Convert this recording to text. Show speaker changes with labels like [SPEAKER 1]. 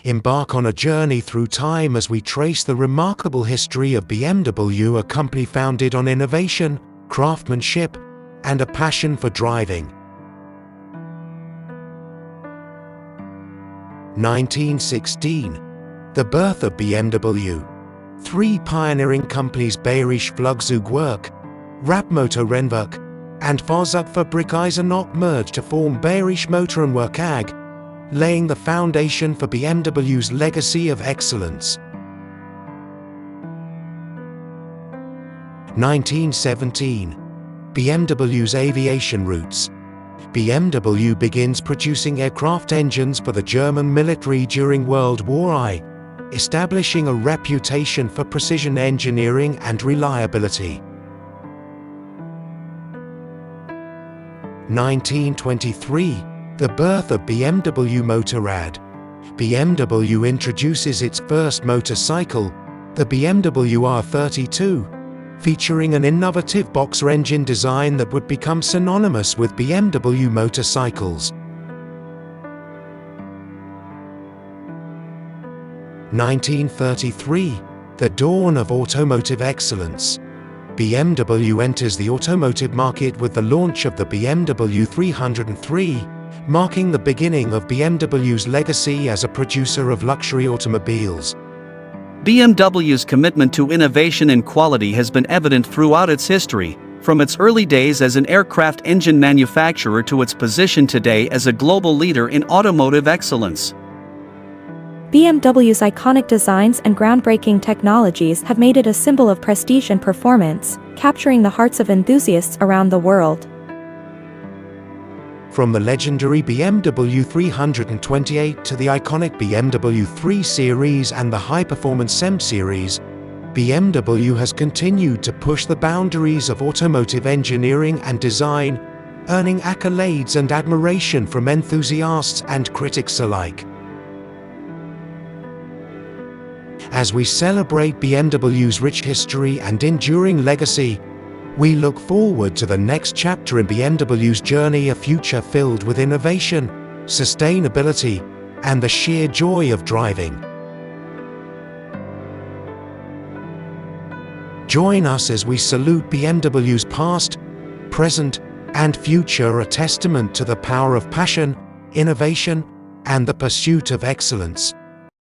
[SPEAKER 1] Embark on a journey through time as we trace the remarkable history of BMW, a company founded on innovation, craftsmanship, and a passion for driving. 1916. The birth of BMW. Three pioneering companies, Bayerische Flugzeugwerk, Rapmotorenwerk, and Fahrzeugfabrik Eisenach, merged to form Bayerische Motorenwerk AG, laying the foundation for BMW's legacy of excellence. 1917. BMW's aviation roots. BMW begins producing aircraft engines for the German military during World War I, establishing a reputation for precision engineering and reliability. 1923. The birth of BMW Motorrad. BMW introduces its first motorcycle, the BMW R32, featuring an innovative boxer engine design that would become synonymous with BMW motorcycles. 1933. The dawn of automotive excellence. BMW enters the automotive market with the launch of the BMW 303, marking the beginning of BMW's legacy as a producer of luxury automobiles.
[SPEAKER 2] BMW's commitment to innovation and quality has been evident throughout its history, from its early days as an aircraft engine manufacturer to its position today as a global leader in automotive excellence.
[SPEAKER 3] BMW's iconic designs and groundbreaking technologies have made it a symbol of prestige and performance, capturing the hearts of enthusiasts around the world.
[SPEAKER 1] From the legendary BMW 328 to the iconic BMW 3 Series and the high-performance M Series, BMW has continued to push the boundaries of automotive engineering and design, earning accolades and admiration from enthusiasts and critics alike. As we celebrate BMW's rich history and enduring legacy, we look forward to the next chapter in BMW's journey, a future filled with innovation, sustainability, and the sheer joy of driving. Join us as we salute BMW's past, present, and future, a testament to the power of passion, innovation, and the pursuit of excellence.